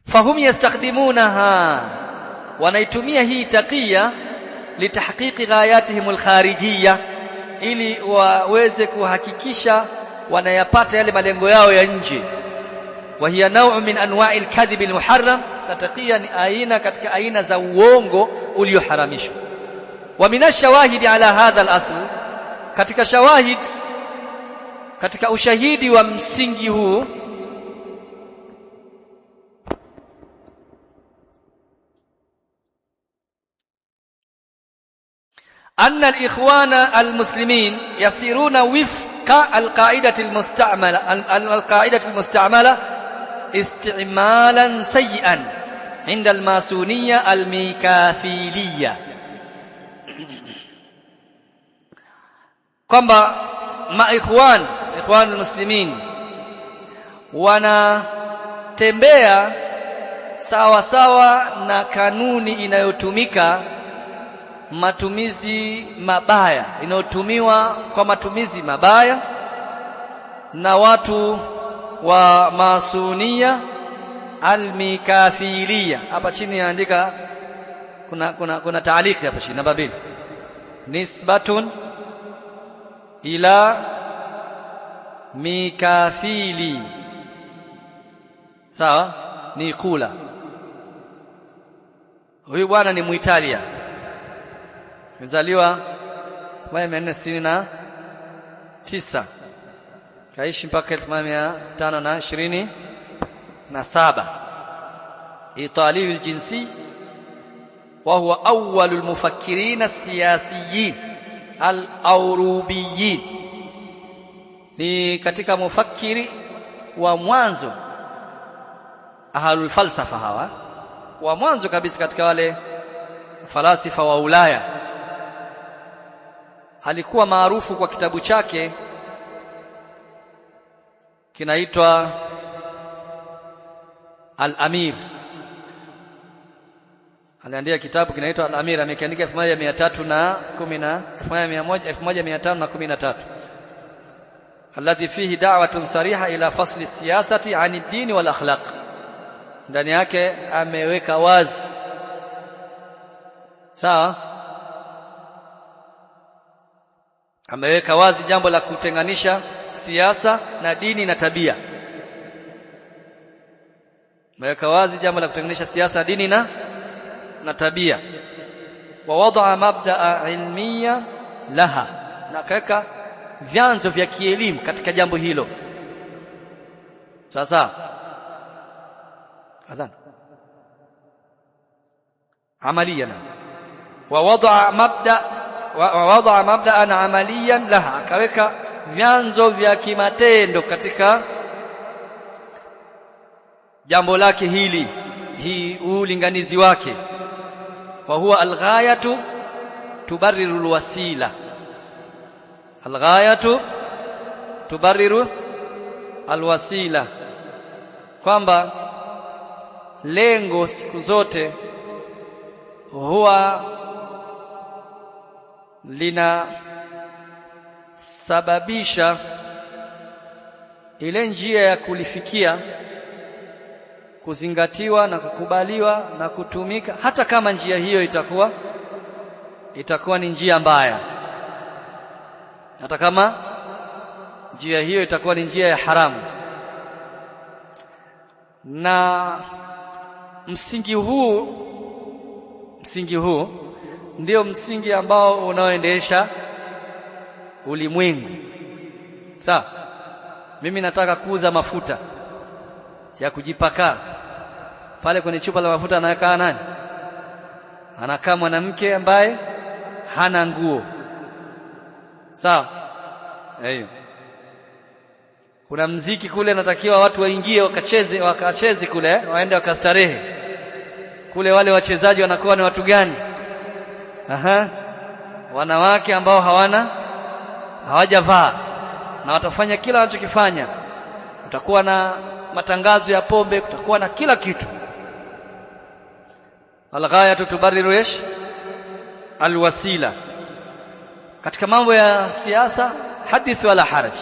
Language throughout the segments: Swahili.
fahum yastakhdimunaha, wanaitumia hii taqiya litahqiqi ghayatihim alkharijiyya, ili waweze kuhakikisha wanayapata yale malengo yao ya nje. Wa hiya naw'un min anwa'i alkadhib almuharram, taqiya ni aina katika aina za uongo ulioharamishwa. Wa min ash-shawahid ala hadha al-asl, katika shawahid, katika ushahidi wa msingi huu, anna al-ikhwana al-muslimin yasiruna wifqa al-qa'idati al-musta'mala isti'malan sayyi'an 'inda al-masuniyya al-mikathiliyya, kwamba ikhwanul muslimin wanatembea sawa sawa na kanuni inayotumika matumizi mabaya, inayotumiwa kwa matumizi mabaya na watu wa masunia almikathiliya. Hapa chini yaandika kuna taaliki hapa chini namba 2, nisbatun ila mikathili, sawa, ni kula. Huyu bwana ni Muitalia, mzaliwa 1469, kaishi mpaka 1527. Itali aljinsi wa huwa awwalul mufakkirin as-siyasiyin al-awrubiyin, ni katika mufakkiri wa mwanzo, ahlul falsafa hawa wa mwanzo kabisa katika wale falasifa wa Ulaya. Alikuwa maarufu kwa kitabu chake kinaitwa Al-Amir. Aliandika kitabu kinaitwa Al-Amir, amekiandika 1513 alladhi fihi da'watun sariha ila fasli siyasati 'ani ad-din wal akhlaq. Ndani yake ameweka wazi, sawa, ameweka wazi jambo la kutenganisha siasa na dini na tabia. Ameweka wazi jambo la kutenganisha siasa, dini na tabia. Wa wada'a mabda'a ilmiya laha, na kaweka vyanzo vya kielimu katika jambo hilo. Sasa adhan amaliyan, wa wada'a mabda'an amaliyan laha, akaweka vyanzo vya kimatendo katika jambo lake hili, hii ulinganizi wake. Wa huwa alghayatu tubarriru alwasila, alghayatu tubarriru alwasila, kwamba lengo siku zote huwa linasababisha ile njia ya kulifikia kuzingatiwa na kukubaliwa na kutumika, hata kama njia hiyo itakuwa ni njia mbaya, hata kama njia hiyo itakuwa ni njia ya haramu. Na msingi huu ndio msingi ambao unaoendesha ulimwengu. Sawa, mimi nataka kuuza mafuta ya kujipaka. Pale kwenye chupa la mafuta anakaa nani? Anakaa mwanamke ambaye hana nguo. Sawa, hiyo. Kuna mziki kule, natakiwa watu waingie wakacheze kule, waende wakastarehe kule. Wale wachezaji wanakuwa ni watu gani? Wanawake ambao hawajavaa, na watafanya kila wanachokifanya. Utakuwa na matangazo ya pombe, kutakuwa na kila kitu. Alghayatu tubarriru alwasila. Katika mambo ya siasa, hadith wala haraj,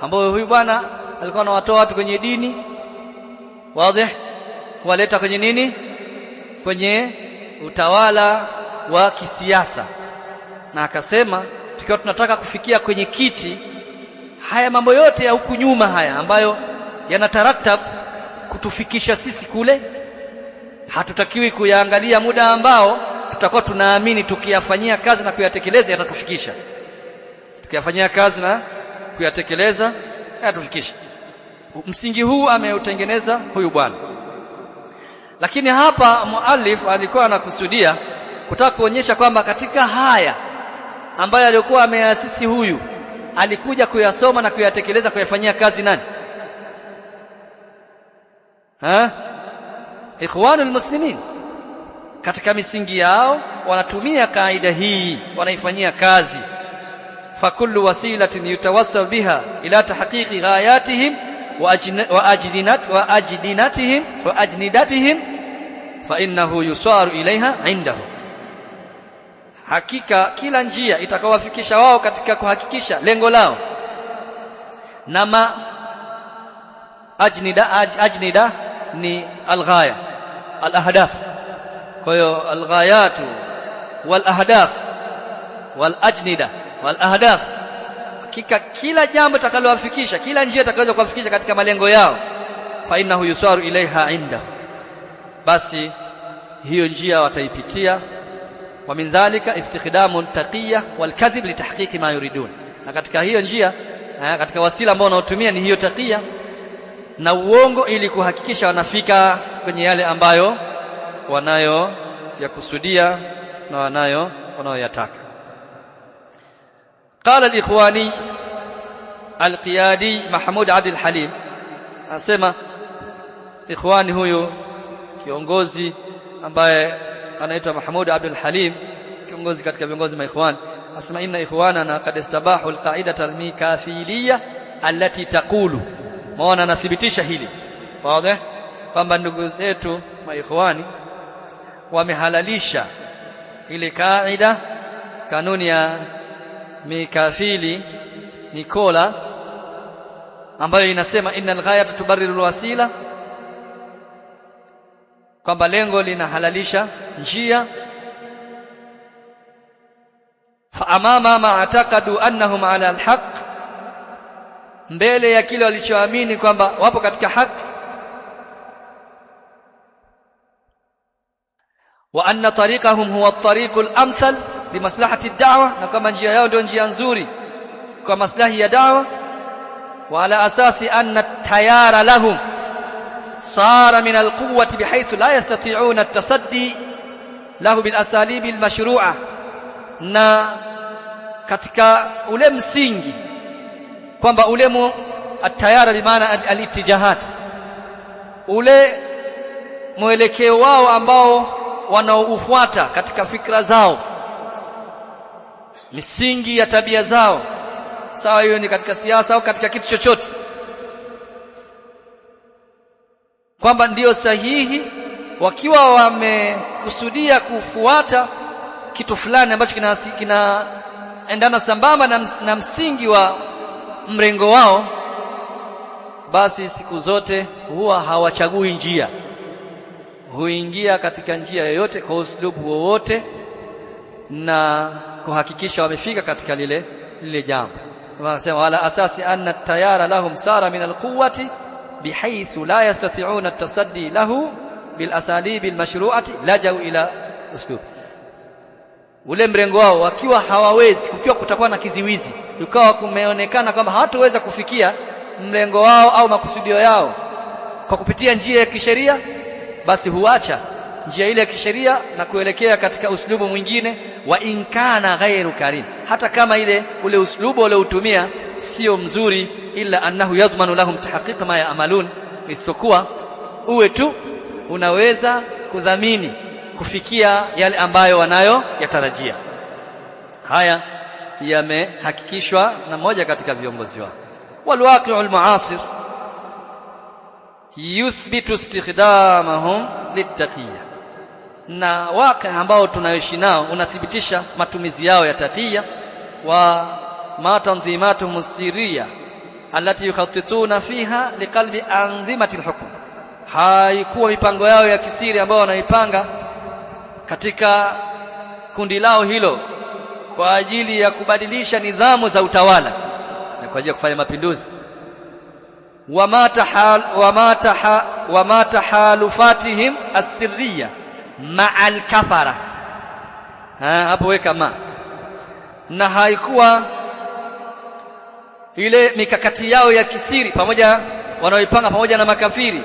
ambayo huyu bwana alikuwa anawatoa watu kwenye dini wazi, kuwaleta kwenye nini? Kwenye utawala wa kisiasa. Na akasema tukiwa tunataka kufikia kwenye kiti, haya mambo yote ya huku nyuma haya ambayo yanataraktab kutufikisha sisi kule, hatutakiwi kuyaangalia muda ambao tutakuwa tunaamini tukiyafanyia kazi na kuyatekeleza yatatufikisha. Tukiyafanyia kazi na kuyatekeleza yatatufikisha. Msingi huu ameutengeneza huyu bwana. Lakini hapa muallif alikuwa anakusudia kutaka kuonyesha kwamba katika haya ambayo alikuwa ameasisi huyu, alikuja kuyasoma na kuyatekeleza, kuyafanyia kazi nani? Ikhwanul Muslimin. Katika misingi yao wanatumia kaida hii, wanaifanyia kazi. Fakullu wasilatin yutawassal biha ila tahqiqi ghayatihim wa ajnidatihim fa innahu yusaru ilaiha indahu. Hakika kila njia itakayowafikisha wao katika kuhakikisha lengo lao, na ajnida ni alghaya, alahdaf. Kwa hiyo alghayatu walahdaf walajnida walahdaf, hakika kila jambo itakalowafikisha, kila njia itakayoweza kuwafikisha katika malengo yao, fa innahu yusaru ilaiha inda, basi hiyo njia wataipitia. Wa min dhalika istikhdamu taqiyya wal kadhib li tahqiqi ma yuridun. Na katika hiyo njia, katika wasila ambao wanaotumia ni hiyo taqiyya na uongo, ili kuhakikisha wanafika kwenye yale ambayo wanayo yakusudia na wanayoyataka. Qala al-ikhwani al-qiyadi Mahmud Abdul Halim, asema ikhwani huyo kiongozi ambaye anaitwa Mahmud Abdul Halim, kiongozi katika viongozi maikhwan, asema inna ikhwanana qad istabahu al-qa'idata al-mikafiliyya allati taqulu. Maana anathibitisha hili wazi kwamba ndugu zetu maikhwani wamehalalisha ile kaida, kanuni ya mikafili Nikola, ambayo inasema innal ghayata tubarriru alwasila, kwamba lengo linahalalisha njia. Fa amama ma ataqadu annahum ala alhaq, mbele ya kile walichoamini kwamba wapo katika haki. Wa anna tariqahum huwa at-tariqul amthal li maslahati ad-da'wa, na kama njia yao ndio njia nzuri kwa maslahi ya da'wa. Wa ala asasi anna at-tayara lahum sara min al-quwwati bihaythu la yastati'una at-tasaddi lahu bil asalibi al-mashru'a, na katika ule msingi kwamba ule at-tayara bi maana al-ittijahat, ule mwelekeo wao ambao wanaoufuata katika fikra zao, misingi ya tabia zao, sawa hiyo ni katika siasa au katika kitu chochote, kwamba ndio sahihi, wakiwa wamekusudia kufuata kitu fulani ambacho kinaendana sambamba na msingi wa mrengo wao, basi siku zote huwa hawachagui njia, huingia katika njia yoyote kwa uslubu wowote na kuhakikisha wamefika katika lile jambo. Wanasema wala asasi anna tayara lahum sara min alquwwati bihaythu la yastati'una at-tasaddi lahu bil asalibi al-mashru'ati lajau ila uslub. Ule mrengo wao wakiwa hawawezi, kukiwa kutakuwa na kiziwizi, ukawa kumeonekana kwamba hawataweza kufikia mrengo wao au makusudio yao kwa kupitia njia ya kisheria, basi huacha njia ile ya kisheria na kuelekea katika uslubu mwingine. Wa inkana ghairu karim, hata kama ule uslubu ule utumia sio mzuri, illa annahu yadhmanu lahum tahqiq ma ya'malun, isipokuwa uwe tu unaweza kudhamini kufikia yale ambayo wanayo yatarajia. Haya yamehakikishwa na mmoja katika viongozi wao. Walwaqi'u almu'asir yuthbitu istikhdamahum littaqiyya, na waqi' ambao tunaishi nao unathibitisha matumizi yao ya taqiyya. Wa ma tanzimatuhum sirriya allati yukhattituna fiha liqalbi anzimati alhukm, haikuwa mipango yao ya kisiri ambao wanaipanga katika kundi lao hilo kwa ajili ya kubadilisha nidhamu za utawala na kwa ajili ya kufanya mapinduzi. Wama tahalufatihim as-sirriya ma'al kafara, hapo weka ma, na haikuwa ile mikakati yao ya kisiri pamoja wanaoipanga pamoja na makafiri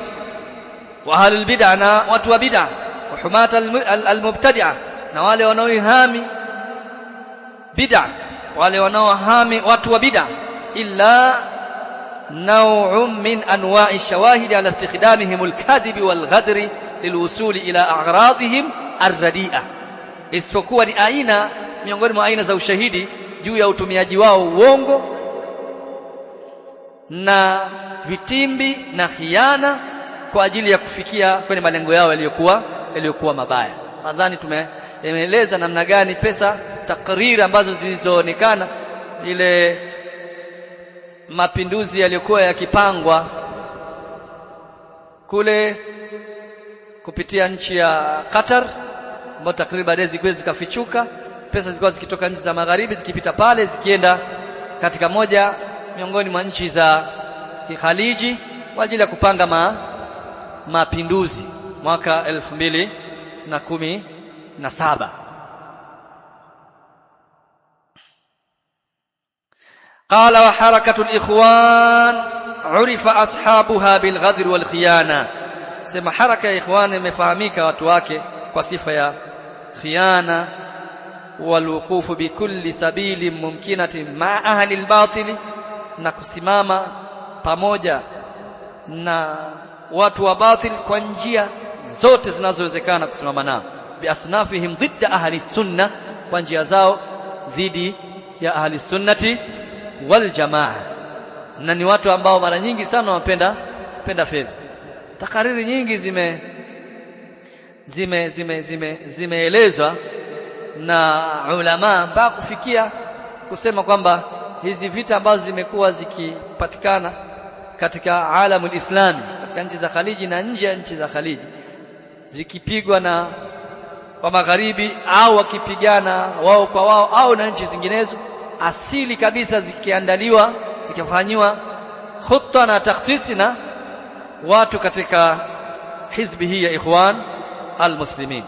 wa ahlul bid'ah, na watu wa bid'ah, wa humata al-mubtadi'ah, na wale wanaoihami bid'ah, wale wanaohami watu wa bid'ah, illa naw'un min anwa'i shawahid ala istikhdamihim al-kadhib wal-ghadr lilwusul ila a'radihim ar-radi'ah, isipokuwa ni aina miongoni mwa aina za ushahidi juu ya utumiaji wao uongo na vitimbi na khiana kwa ajili ya kufikia kwenye malengo yao yaliyokuwa mabaya. Nadhani tumeeleza namna gani pesa takriri ambazo zilizoonekana ile mapinduzi yaliyokuwa yakipangwa kule kupitia nchi ya Qatar, ambapo takriban baadaye zikafichuka, pesa zilikuwa zikitoka nchi za magharibi zikipita pale zikienda katika moja miongoni mwa nchi za Kikhaliji kwa ajili ya kupanga mapinduzi mwaka 2017. Qala wa harakatu al-ikhwan urifa ashabuha bil ghadr wal khiyana, sema haraka ya ikhwan imefahamika watu wake kwa sifa ya khiyana wal wuqufu bi kulli sabilin mumkinatin ma ahli al-batil, na kusimama pamoja na watu wa batil kwa njia zote zinazowezekana kusimama nao, bi asnafihim dhidda ahli sunna, kwa njia zao dhidi ya ahli sunnati wal jamaa. Na ni watu ambao mara nyingi sana wanapenda fedha. Takariri nyingi zimeelezwa na ulama mpaka kufikia kusema kwamba hizi vita ambazo zimekuwa zikipatikana katika alamul islami, katika nchi za Khaliji na nje ya nchi za Khaliji, zikipigwa na wa magharibi au wakipigana wao kwa wao au na nchi zinginezo, asili kabisa zikiandaliwa zikifanywa khutta na takhtiti na watu katika hizbi hii ya ikhwan al-muslimin.